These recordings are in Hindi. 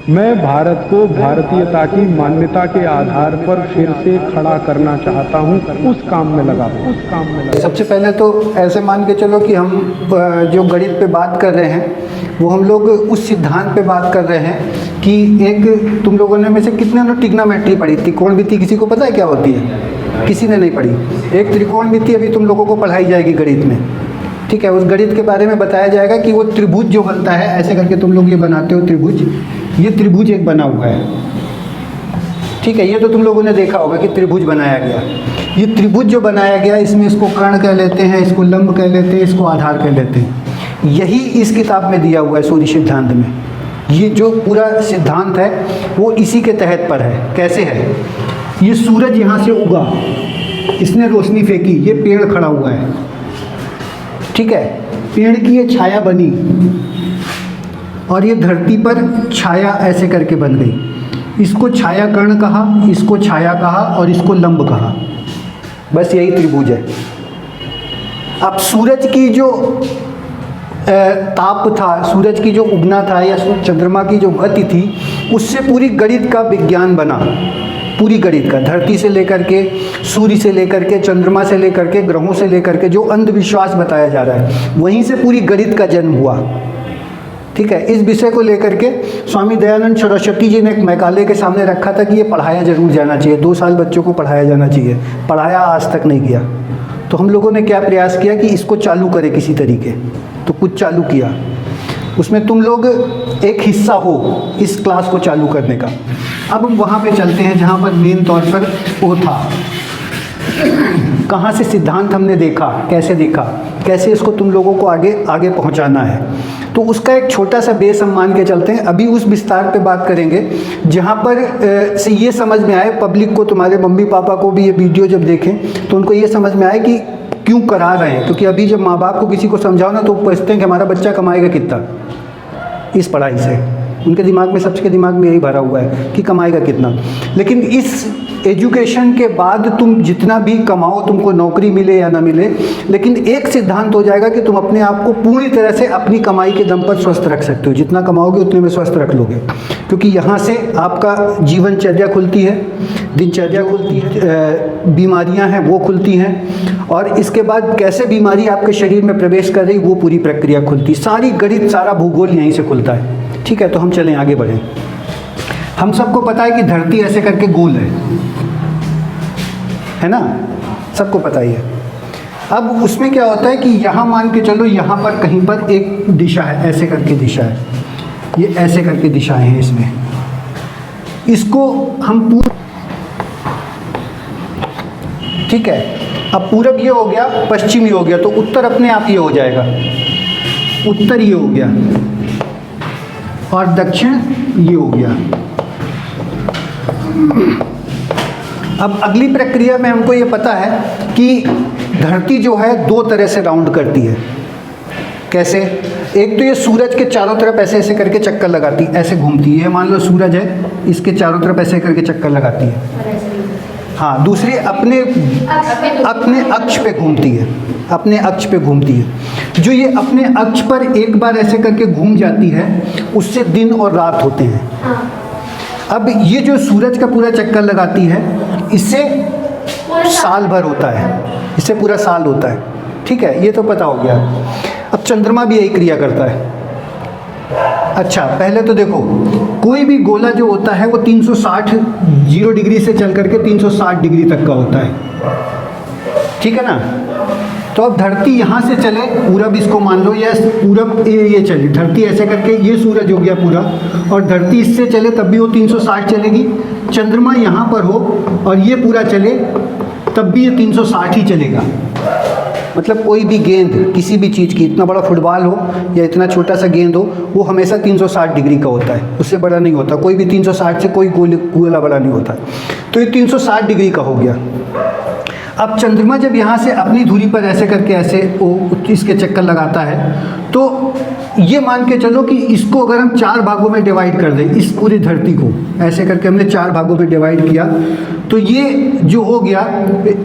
मैं भारत को भारतीयता की मान्यता के आधार पर फिर से खड़ा करना चाहता हूं, उस काम में लगा। सबसे पहले तो ऐसे मान के चलो कि हम जो गणित पे बात कर रहे हैं वो हम लोग उस सिद्धांत पे बात कर रहे हैं कि एक तुम लोगों ने में से कितने ने ट्रिग्नोमेट्री पढ़ी? त्रिकोणमिति किसी को पता है क्या होती है? किसी ने नहीं पढ़ी। एक त्रिकोणमिति अभी तुम लोगों को पढ़ाई जाएगी गणित में, ठीक है। उस गणित के बारे में बताया जाएगा कि वो त्रिभुज जो बनता है, ऐसे करके तुम लोग ये बनाते हो त्रिभुज, ये त्रिभुज एक बना हुआ है, ठीक है। ये तो तुम लोगों ने देखा होगा कि त्रिभुज बनाया गया। ये त्रिभुज जो बनाया गया, इसमें इसको कर्ण कह लेते हैं, इसको लंब कह लेते हैं, इसको आधार कह लेते हैं। यही इस किताब में दिया हुआ है सूर्य सिद्धांत में। ये जो पूरा सिद्धांत है वो इसी के तहत पर है। कैसे है? ये सूरज यहाँ से उगा, इसने रोशनी फेंकी, ये पेड़ खड़ा हुआ है, ठीक है। पेड़ की ये छाया बनी और ये धरती पर छाया ऐसे करके बन गई। इसको छाया कर्ण कहा, इसको छाया कहा और इसको लंब कहा। बस यही त्रिभुज है। अब सूरज की जो ताप था, सूरज की जो उगना था या चंद्रमा की जो गति थी, उससे पूरी गणित का विज्ञान बना। पूरी गणित का, धरती से लेकर के, सूर्य से लेकर के, चंद्रमा से लेकर के, ग्रहों से लेकर के, जो अंधविश्वास बताया जा रहा है, वहीं से पूरी गणित का जन्म हुआ, ठीक है। इस विषय को लेकर के स्वामी दयानंद सरस्वती जी ने एक मैकाले के सामने रखा था कि ये पढ़ाया जरूर जाना चाहिए, 2 साल बच्चों को पढ़ाया जाना चाहिए। पढ़ाया आज तक नहीं किया। तो हम लोगों ने क्या प्रयास किया कि इसको चालू करें किसी तरीके, तो कुछ चालू किया। उसमें तुम लोग एक हिस्सा हो इस क्लास को चालू करने का। अब हम वहाँ पे चलते हैं जहाँ पर मेन तौर पर वो था, कहाँ से सिद्धांत हमने देखा, कैसे देखा, कैसे इसको तुम लोगों को आगे आगे पहुँचाना है। तो उसका एक छोटा सा बेस हम मान के चलते हैं। अभी उस विस्तार पे बात करेंगे जहाँ पर से ये समझ में आए पब्लिक को, तुम्हारे मम्मी पापा को भी ये वीडियो जब देखें तो उनको ये समझ में आए कि क्यों करा रहे हैं। क्योंकि अभी जब माँ बाप को किसी को समझाओ ना तो पूछते हैं कि हमारा बच्चा कमाएगा कितना इस पढ़ाई से। उनके दिमाग में, सबके दिमाग में यही भरा हुआ है कि कमाएगा कितना। लेकिन इस एजुकेशन के बाद तुम जितना भी कमाओ, तुमको नौकरी मिले या ना मिले, लेकिन एक सिद्धांत हो जाएगा कि तुम अपने आप को पूरी तरह से अपनी कमाई के दम पर स्वस्थ रख सकते हो। जितना कमाओगे उतने में स्वस्थ रख लोगे, क्योंकि यहाँ से आपका जीवनचर्या खुलती है, दिनचर्या खुलती है, बीमारियाँ हैं वो खुलती हैं, और इसके बाद कैसे बीमारी आपके शरीर में प्रवेश कर रही वो पूरी प्रक्रिया खुलती। सारी गणित, सारा भूगोल यहीं से खुलता है, ठीक है। तो हम चलें आगे बढ़ें। हम सबको पता है कि धरती ऐसे करके गोल है ना, सबको पता ही है। अब उसमें क्या होता है कि यहाँ मान के चलो, यहाँ पर कहीं पर एक दिशा है, ऐसे करके दिशा है, ये ऐसे करके दिशाएं हैं इसमें। इसको हम ठीक है। अब पूरब ये हो गया, पश्चिम ये हो गया, तो उत्तर अपने आप ये हो जाएगा, उत्तर ये हो गया, और दक्षिण ये हो गया। अब अगली प्रक्रिया में हमको ये पता है कि धरती जो है 2 तरह से राउंड करती है। कैसे? एक तो ये सूरज के चारों तरफ ऐसे ऐसे करके चक्कर लगाती, ऐसे घूमती है। मान लो सूरज है, इसके चारों तरफ ऐसे करके चक्कर लगाती है। हाँ, दूसरी अपने अक्ष पे घूमती है, अपने अक्ष पे घूमती है। जो ये अपने अक्ष पर एक बार ऐसे करके घूम जाती है, उससे दिन और रात होते हैं। अब ये जो सूरज का पूरा चक्कर लगाती है, इससे साल भर होता है, इससे पूरा साल होता है, ठीक है। ये तो पता हो गया। अब चंद्रमा भी यही क्रिया करता है। अच्छा, पहले तो देखो, कोई भी गोला जो होता है वो 360 0 डिग्री से चल करके 360 डिग्री तक का होता है, ठीक है ना। तो अब धरती यहाँ से चले, पूरब इसको मान लो, या पूरब ये चले, धरती ऐसे करके, ये सूरज हो गया पूरा, और धरती इससे चले तब भी वो 360 चलेगी। चंद्रमा यहाँ पर हो और ये पूरा चले तब भी ये 360 ही चलेगा। मतलब कोई भी गेंद, किसी भी चीज़ की, इतना बड़ा फुटबॉल हो या इतना छोटा सा गेंद हो, वो हमेशा 360 डिग्री का होता है, उससे बड़ा नहीं होता। कोई भी 360 से कोई गोला बड़ा नहीं होता। तो ये 360 डिग्री का हो गया। अब चंद्रमा जब यहाँ से अपनी धुरी पर ऐसे करके ऐसे इसके चक्कर लगाता है, तो ये मान के चलो कि इसको अगर हम 4 भागों में डिवाइड कर दें, इस पूरी धरती को ऐसे करके हमने 4 भागों में डिवाइड किया, तो ये जो हो गया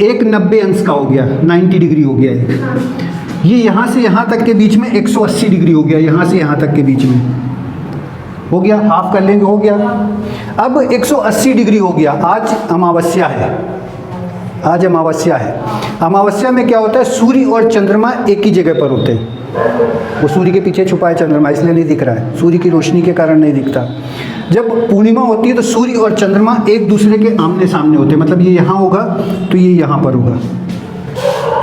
एक 90 अंश का हो गया, 90 डिग्री हो गया एक। ये यहाँ से यहाँ तक के बीच में 180 डिग्री हो गया, यहाँ से यहाँ तक के बीच में हो गया, हाफ कर लेंगे, हो गया। अब 180 डिग्री हो गया, आज अमावस्या है, आज अमावस्या है। अमावस्या में क्या होता है, सूर्य और चंद्रमा एक ही जगह पर होते हैं। वो सूर्य के पीछे छुपा है चंद्रमा, इसलिए नहीं दिख रहा है, सूर्य की रोशनी के कारण नहीं दिखता। जब पूर्णिमा होती है तो सूर्य और चंद्रमा एक दूसरे के आमने सामने होते हैं, मतलब ये यहाँ होगा तो ये यहाँ पर होगा,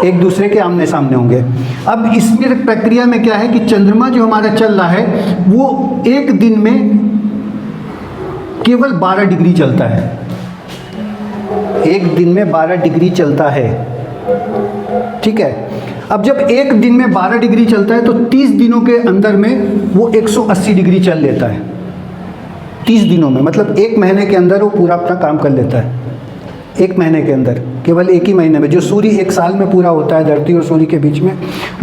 एक दूसरे के आमने सामने होंगे। अब इसमें प्रक्रिया में क्या है कि चंद्रमा जो हमारा चल रहा है वो एक दिन में केवल 12 डिग्री चलता है, एक दिन में 12 डिग्री चलता है, ठीक है। अब जब एक दिन में 12 डिग्री चलता है तो 30 दिनों के अंदर में वो 180 डिग्री चल लेता है, 30 दिनों में, मतलब एक महीने के अंदर वो पूरा अपना काम कर लेता है। एक महीने के अंदर, केवल एक ही महीने में, जो सूर्य एक साल में पूरा होता है धरती और सूर्य के बीच में,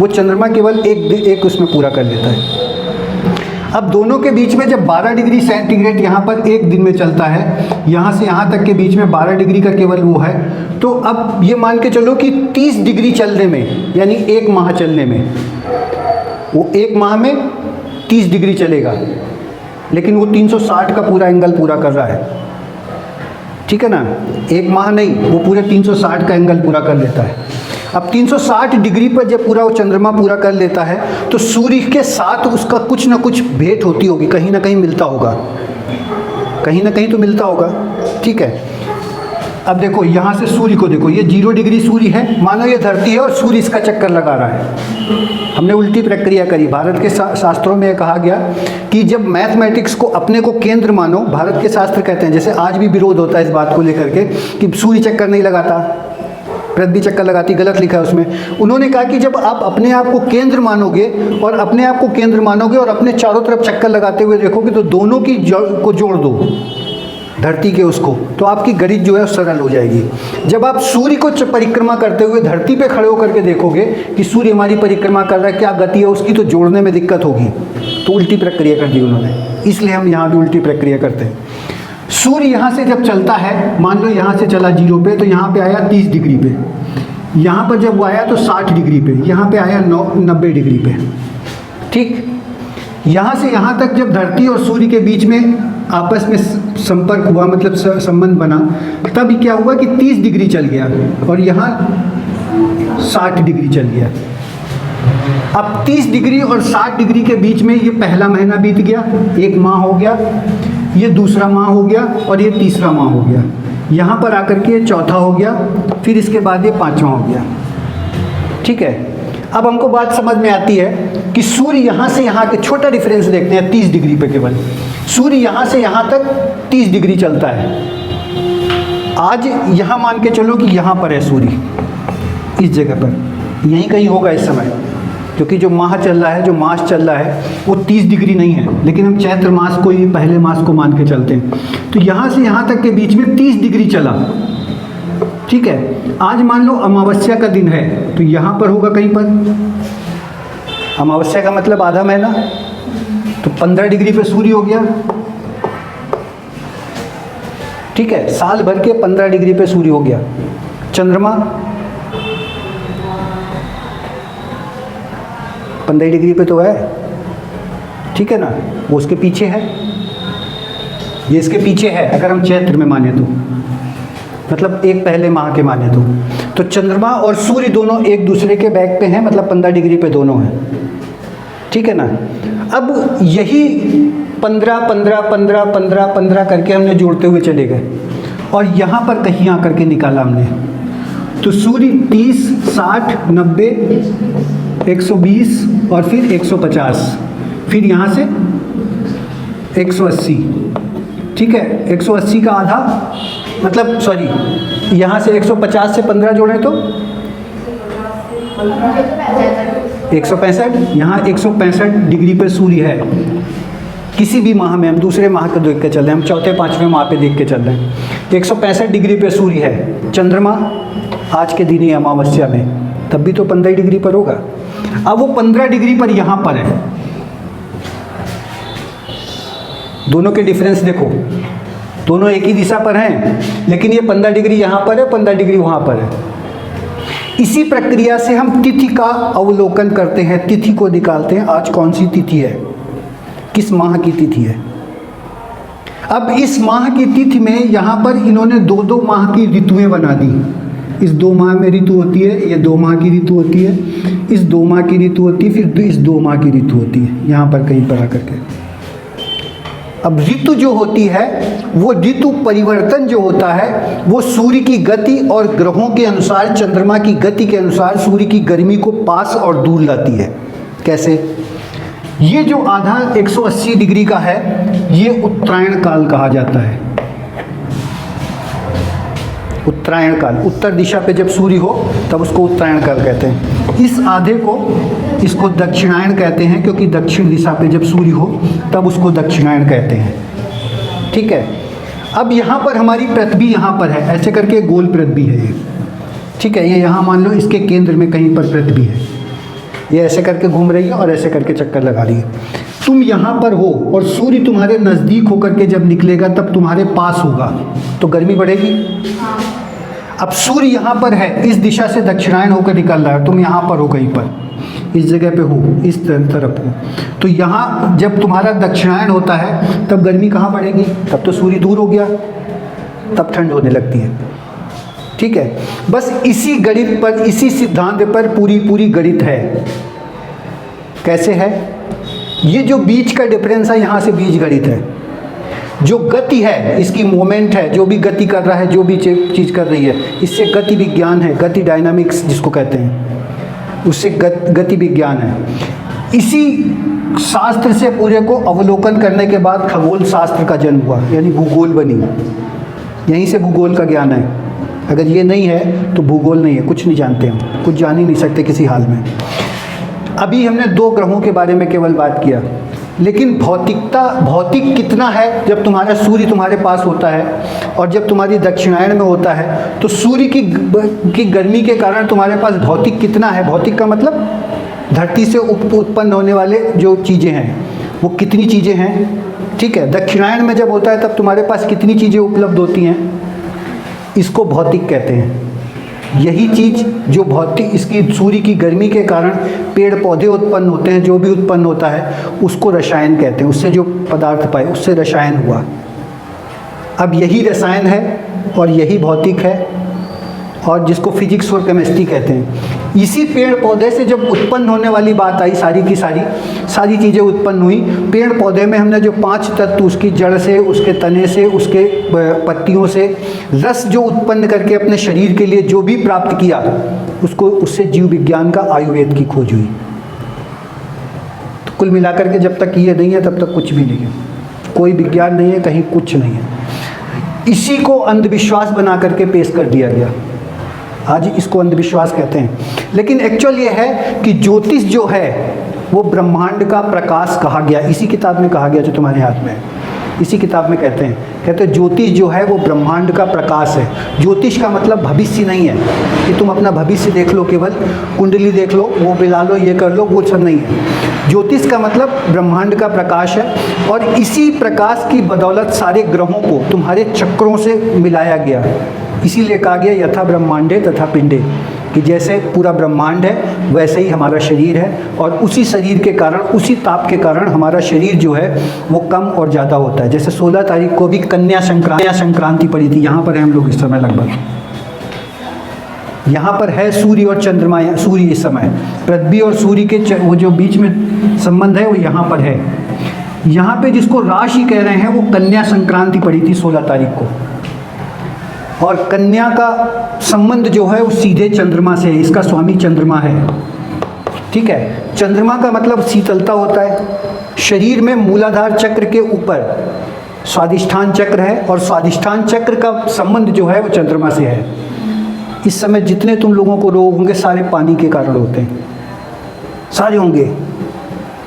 वो चंद्रमा केवल एक उसमें पूरा कर लेता है। अब दोनों के बीच में जब 12 डिग्री सेंटीग्रेड यहाँ पर एक दिन में चलता है, यहाँ से यहाँ तक के बीच में 12 डिग्री का केवल वो है, तो अब ये मान के चलो कि 30 डिग्री चलने में, यानी एक माह चलने में, वो एक माह में 30 डिग्री चलेगा, लेकिन वो 360 का पूरा एंगल पूरा कर रहा है, ठीक है ना। एक माह नहीं, वो पूरे 360 का एंगल पूरा कर लेता है। अब 360 डिग्री पर जब पूरा वो चंद्रमा पूरा कर लेता है तो सूर्य के साथ उसका कुछ ना कुछ भेंट होती होगी, कहीं ना कहीं मिलता होगा, कहीं ना कहीं तो मिलता होगा, ठीक है। अब देखो यहाँ से सूर्य को देखो, ये 0 डिग्री सूर्य है, मानो ये धरती है और सूर्य इसका चक्कर लगा रहा है। हमने उल्टी प्रक्रिया करी। भारत के शास्त्रों में कहा गया कि जब मैथमेटिक्स को अपने को केंद्र मानो, भारत के शास्त्र कहते हैं, जैसे आज भी विरोध होता है इस बात को लेकर के कि सूर्य चक्कर नहीं लगाता, पृथ्वी चक्कर लगाती, गलत लिखा है उसमें। उन्होंने कहा कि जब आप अपने आप को केंद्र मानोगे और अपने आप को केंद्र मानोगे और अपने चारों तरफ चक्कर लगाते हुए देखोगे तो दोनों की को जोड़ दो धरती के उसको, तो आपकी गणित जो है सरल हो जाएगी। जब आप सूर्य को परिक्रमा करते हुए धरती पे खड़े होकर के देखोगे कि सूर्य हमारी परिक्रमा कर रहा है, क्या गति है उसकी, तो जोड़ने में दिक्कत होगी, तो उल्टी प्रक्रिया कर दी उन्होंने। इसलिए हम यहाँ भी उल्टी प्रक्रिया करते हैं। सूर्य यहाँ से जब चलता है, मान लो यहाँ से चला 0 पे, तो यहाँ पे आया 30 डिग्री पे, यहाँ पर जब वो आया तो 60 डिग्री पे, यहाँ पे आया 90 डिग्री पे, ठीक। यहाँ से यहाँ तक जब धरती और सूर्य के बीच में आपस में संपर्क हुआ, मतलब संबंध बना, तब क्या हुआ कि 30 डिग्री चल गया और यहाँ 60 डिग्री चल गया। अब 30 डिग्री और 60 डिग्री के बीच में ये पहला महीना बीत गया, एक माह हो गया, ये दूसरा माह हो गया और ये तीसरा माह हो गया, यहाँ पर आकर के ये चौथा हो गया, फिर इसके बाद ये 5वां हो गया, ठीक है। अब हमको बात समझ में आती है कि सूर्य यहाँ से यहाँ के, छोटा डिफरेंस देखते हैं 30 डिग्री पे, केवल सूर्य यहाँ से यहाँ तक 30 डिग्री चलता है। आज यहाँ मान के चलो कि यहाँ पर है सूर्य, इस जगह पर यहीं कहीं होगा इस समय, क्योंकि जो माह चल रहा है, जो मास चल रहा है वो 30 डिग्री नहीं है, लेकिन हम चैत्र मास को ही पहले मास को मान के चलते हैं। तो यहाँ से यहाँ तक के बीच में 30 डिग्री चला, ठीक है। आज मान लो अमावस्या का दिन है तो यहाँ पर होगा कहीं पर, अमावस्या का मतलब आधा महीना, तो 15 डिग्री पे सूर्य हो गया, ठीक है। साल भर के 15 डिग्री पे सूर्य हो गया। चंद्रमा 15 डिग्री पे तो है, ठीक है ना, वो उसके पीछे है, ये इसके पीछे है, अगर हम चैत्र में माने तो, मतलब एक पहले माह के माने तो चंद्रमा और सूर्य दोनों एक दूसरे के बैक पे हैं, मतलब 15 डिग्री पे दोनों हैं, ठीक है ना। अब यही 15 15 15 15 15 करके हमने जोड़ते हुए चले गए और यहाँ पर कहीं आकर के निकाला हमने, तो सूर्य 30 60 90 120 और फिर 150, फिर यहाँ से 180, ठीक है। 180 का आधा, मतलब सॉरी, यहाँ से 150 से 15 जोड़ें तो 165, यहाँ 165 डिग्री पे सूर्य है। किसी भी माह में, हम दूसरे माह को देख के चल रहे हैं, हम चौथे 5वें माह पे देख के चल रहे हैं, 165 डिग्री पे सूर्य है। चंद्रमा आज के दिन ही अमावस्या में, तब भी तो 15 डिग्री पर होगा। अब वो 15 डिग्री पर यहाँ पर है, दोनों के डिफरेंस देखो, दोनों एक ही दिशा पर हैं, लेकिन ये 15 डिग्री यहाँ पर है, 15 डिग्री वहाँ पर है। इसी प्रक्रिया से हम तिथि का अवलोकन करते हैं, तिथि को निकालते हैं, आज कौन सी तिथि है, किस माह की तिथि है। अब इस माह की तिथि में यहाँ पर इन्होंने 2-2 माह की ऋतुएं बना दी। इस 2 माह में ऋतु होती है, ये 2 माह की ऋतु होती है, इस 2 माह की ऋतु होती है, फिर इस 2 माह की ऋतु होती है, यहाँ पर कहीं पर आकर के। अब ऋतु जो होती है वो ऋतु परिवर्तन जो होता है वो सूर्य की गति और ग्रहों के अनुसार, चंद्रमा की गति के अनुसार सूर्य की गर्मी को पास और दूर लाती है। कैसे? ये जो आधा 180 डिग्री का है ये उत्तरायण काल कहा जाता है। उत्तरायण काल, उत्तर दिशा पे जब सूर्य हो तब उसको उत्तरायण काल कहते हैं। इस आधे को इसको दक्षिणायन कहते हैं, क्योंकि दक्षिण दिशा पे जब सूर्य हो तब उसको दक्षिणायन कहते हैं। ठीक है। अब यहाँ पर हमारी पृथ्वी यहाँ पर है, ऐसे करके गोल पृथ्वी है ये। ठीक है, ये यहाँ मान लो इसके केंद्र में कहीं पर पृथ्वी है, ये ऐसे करके घूम रही है और ऐसे करके चक्कर लगा रही है। तुम यहाँ पर हो और सूर्य तुम्हारे नज़दीक होकर के जब निकलेगा तब तुम्हारे पास होगा तो गर्मी बढ़ेगी। अब सूर्य यहाँ पर है, इस दिशा से दक्षिणायन होकर निकल रहा है, तुम यहाँ पर हो, कहीं पर इस जगह पे हो, इस तरफ हो, तो यहाँ जब तुम्हारा दक्षिणायन होता है तब गर्मी कहाँ बढ़ेगी? तब तो सूर्य दूर हो गया, तब ठंड होने लगती है। ठीक है, बस इसी गणित पर, इसी सिद्धांत पर पूरी गणित है। कैसे है? ये जो बीच का डिफरेंस है यहाँ से बीज गणित है। जो गति है, इसकी मोमेंट है, जो भी गति कर रहा है, जो भी चीज़ कर रही है, इससे गति विज्ञान है, गति डायनामिक्स जिसको कहते हैं, उससे गति विज्ञान है। इसी शास्त्र से पूरे को अवलोकन करने के बाद खगोल शास्त्र का जन्म हुआ, यानी भूगोल बनी। यहीं से भूगोल का ज्ञान है। अगर ये नहीं है तो भूगोल नहीं है, कुछ नहीं जानते हम, कुछ जान ही नहीं सकते किसी हाल में। अभी हमने 2 ग्रहों के बारे में केवल बात किया, लेकिन भौतिक कितना है? जब तुम्हारा सूर्य तुम्हारे पास होता है और जब तुम्हारी दक्षिणायन में होता है तो सूर्य की गर्मी के कारण तुम्हारे पास भौतिक कितना है? भौतिक का मतलब धरती से उत्पन्न होने वाले जो चीज़ें हैं वो कितनी चीज़ें हैं। ठीक है, दक्षिणायन में जब होता है तब तुम्हारे पास कितनी चीज़ें उपलब्ध होती हैं, इसको भौतिक कहते हैं। यही चीज़ जो भौतिक, इसकी सूर्य की गर्मी के कारण पेड़ पौधे उत्पन्न होते हैं, जो भी उत्पन्न होता है उसको रसायन कहते हैं। उससे जो पदार्थ पाए उससे रसायन हुआ। अब यही रसायन है और यही भौतिक है, और जिसको फिजिक्स और केमिस्ट्री कहते हैं। इसी पेड़ पौधे से जब उत्पन्न होने वाली बात आई, सारी की सारी चीज़ें उत्पन्न हुई। पेड़ पौधे में हमने जो 5 तत्व, उसकी जड़ से, उसके तने से, उसके पत्तियों से रस जो उत्पन्न करके अपने शरीर के लिए जो भी प्राप्त किया, उससे जीव विज्ञान का आयुर्वेद की खोज हुई। तो कुल मिलाकर के जब तक ये नहीं है तब तक कुछ भी नहीं है, कोई विज्ञान नहीं है, कहीं कुछ नहीं है। इसी को अंधविश्वास बना करके पेश कर दिया गया। आज इसको अंधविश्वास कहते हैं, लेकिन एक्चुअल ये है कि ज्योतिष जो है वो ब्रह्मांड का प्रकाश कहा गया। इसी किताब में कहा गया जो तुम्हारे हाथ में है, इसी किताब में कहते हैं ज्योतिष जो है वो ब्रह्मांड का प्रकाश है। ज्योतिष का मतलब भविष्य नहीं है कि तुम अपना भविष्य देख लो, केवल कुंडली देख लो, वो मिला लो, ये कर लो, वो सब नहीं है। ज्योतिष का मतलब ब्रह्मांड का प्रकाश है, और इसी प्रकाश की बदौलत सारे ग्रहों को तुम्हारे चक्रों से मिलाया गया। इसीलिए कहा गया यथा ब्रह्मांडे तथा पिंडे, कि जैसे पूरा ब्रह्मांड है वैसे ही हमारा शरीर है, और उसी शरीर के कारण, उसी ताप के कारण हमारा शरीर जो है वो कम और ज़्यादा होता है। जैसे 16 तारीख को भी कन्या संक्रांति पड़ी थी, यहाँ पर हैं हम लोग इस समय, लगभग यहाँ पर है सूर्य और चंद्रमा। सूर्य इस समय, पृथ्वी और सूर्य के वो जो बीच में संबंध है वो यहाँ पर है। यहाँ पे जिसको राशि कह रहे हैं वो कन्या संक्रांति पड़ी थी 16 तारीख को, और कन्या का संबंध जो है वो सीधे चंद्रमा से है। इसका स्वामी चंद्रमा है। ठीक है, चंद्रमा का मतलब शीतलता होता है। शरीर में मूलाधार चक्र के ऊपर स्वादिष्ठान चक्र है, और स्वादिष्ठान चक्र का संबंध जो है वो चंद्रमा से है। इस समय जितने तुम लोगों को रोग होंगे सारे पानी के कारण होते हैं, सारे होंगे।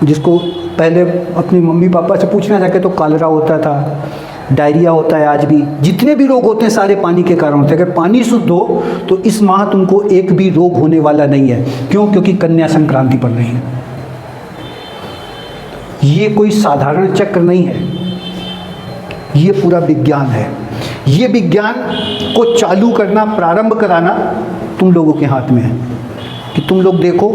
जिसको पहले अपनी मम्मी पापा से पूछना जाके तो कॉलेरा होता था, डायरिया होता है, आज भी जितने भी रोग होते हैं सारे पानी के कारण होते हैं। अगर पानी शुद्ध हो तो इस माह तुमको एक भी रोग होने वाला नहीं है। क्यों? क्योंकि कन्या संक्रांति पड़ रही है। ये कोई साधारण चक्र नहीं है, ये पूरा विज्ञान है। ये विज्ञान को चालू करना, प्रारंभ कराना तुम लोगों के हाथ में है, कि तुम लोग देखो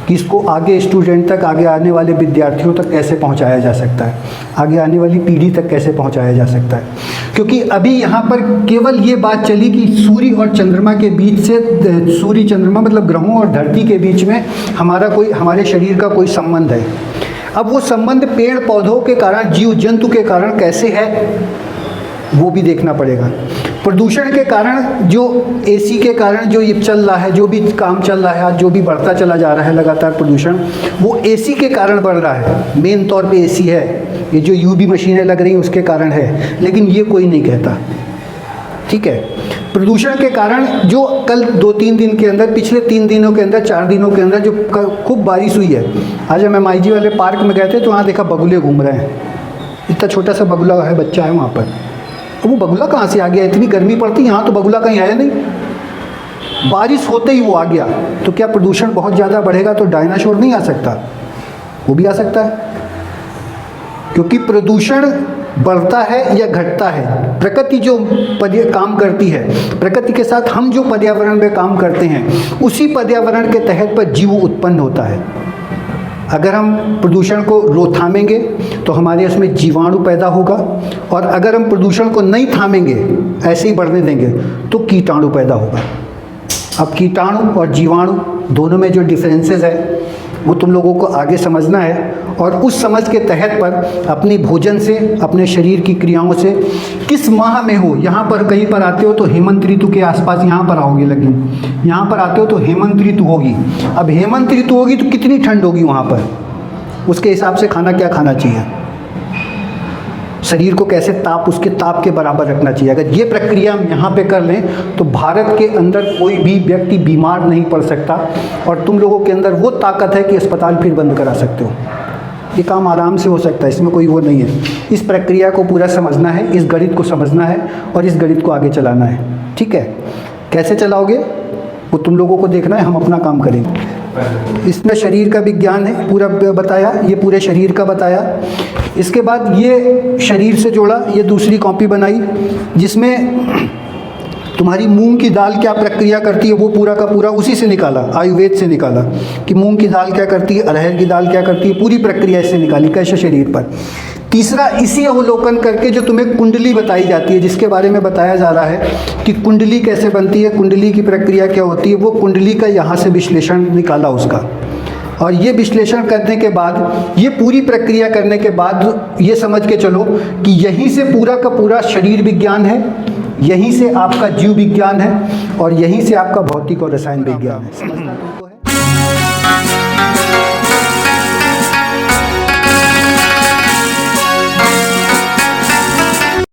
कि इसको आगे स्टूडेंट तक, आगे आने वाले विद्यार्थियों तक कैसे पहुंचाया जा सकता है, आगे आने वाली पीढ़ी तक कैसे पहुंचाया जा सकता है। क्योंकि अभी यहाँ पर केवल ये बात चली कि सूर्य और चंद्रमा के बीच से, सूर्य चंद्रमा मतलब ग्रहों और धरती के बीच में हमारे शरीर का कोई संबंध है। अब वो संबंध पेड़ पौधों के कारण, जीव जंतु के कारण कैसे है वो भी देखना पड़ेगा। प्रदूषण के कारण, जो एसी के कारण जो ये चल रहा है, जो भी काम चल रहा है आज, जो भी बढ़ता चला जा रहा है लगातार प्रदूषण, वो एसी के कारण बढ़ रहा है। मेन तौर पे एसी है, ये जो यूवी मशीनें लग रही हैं उसके कारण है, लेकिन ये कोई नहीं कहता। ठीक है, प्रदूषण के कारण जो कल 2-3 दिन के अंदर, पिछले 3 दिनों के अंदर, 4 दिनों के अंदर जो खूब बारिश हुई है। आज हम MIG वाले पार्क में गए थे तो वहाँ देखा बगुले घूम रहे हैं। इतना छोटा सा बगुला है, बच्चा है वहाँ पर। अब वो बगुला कहाँ से आ गया? इतनी गर्मी पड़ती यहाँ तो बगुला कहीं आया नहीं, बारिश होते ही वो आ गया। तो क्या प्रदूषण बहुत ज़्यादा बढ़ेगा तो डायनासोर नहीं आ सकता? वो भी आ सकता है, क्योंकि प्रदूषण बढ़ता है या घटता है, प्रकृति जो काम करती है, प्रकृति के साथ हम जो पर्यावरण में काम करते हैं, उसी पर्यावरण के तहत पर जीव उत्पन्न होता है। अगर हम प्रदूषण को रोकथामेंगे तो हमारे उसमें जीवाणु पैदा होगा, और अगर हम प्रदूषण को नहीं थामेंगे, ऐसे ही बढ़ने देंगे, तो कीटाणु पैदा होगा। अब कीटाणु और जीवाणु दोनों में जो डिफरेंसेस है वो तुम लोगों को आगे समझना है, और उस समझ के तहत पर अपनी भोजन से, अपने शरीर की क्रियाओं से, किस माह में हो, यहाँ पर कहीं पर आते हो तो हेमंत ऋतु के आसपास यहाँ पर आओगे, लेकिन यहाँ पर आते हो तो हेमंत ऋतु होगी। अब हेमंत ऋतु होगी तो कितनी ठंड होगी वहाँ पर, उसके हिसाब से खाना क्या खाना चाहिए, शरीर को कैसे उसके ताप के बराबर रखना चाहिए। अगर ये प्रक्रिया हम यहाँ पे कर लें तो भारत के अंदर कोई भी व्यक्ति बीमार नहीं पड़ सकता, और तुम लोगों के अंदर वो ताकत है कि अस्पताल फिर बंद करा सकते हो। ये काम आराम से हो सकता है, इसमें कोई वो नहीं है। इस प्रक्रिया को पूरा समझना है, इस गणित को समझना है, और इस गणित को आगे चलाना है। ठीक है, कैसे चलाओगे वो तुम लोगों को देखना है, हम अपना काम करेंगे। इसमें शरीर का विज्ञान है पूरा बताया, ये पूरे शरीर का बताया। इसके बाद ये शरीर से जोड़ा, ये दूसरी कॉपी बनाई जिसमें तुम्हारी मूंग की दाल क्या प्रक्रिया करती है वो पूरा का पूरा उसी से निकाला, आयुर्वेद से निकाला कि मूंग की दाल क्या करती है, अरहर की दाल क्या करती है, पूरी प्रक्रिया इससे निकाली कैसे शरीर पर। तीसरा, इसी अवलोकन करके जो तुम्हें कुंडली बताई जाती है, जिसके बारे में बताया जा रहा है कि कुंडली कैसे बनती है, कुंडली की प्रक्रिया क्या होती है, वो कुंडली का यहाँ से विश्लेषण निकाला उसका। और ये विश्लेषण करने के बाद, ये पूरी प्रक्रिया करने के बाद ये समझ के चलो कि यहीं से पूरा का पूरा शरीर विज्ञान है, यहीं से आपका जीव विज्ञान है, और यहीं से आपका भौतिक और रसायन विज्ञान है।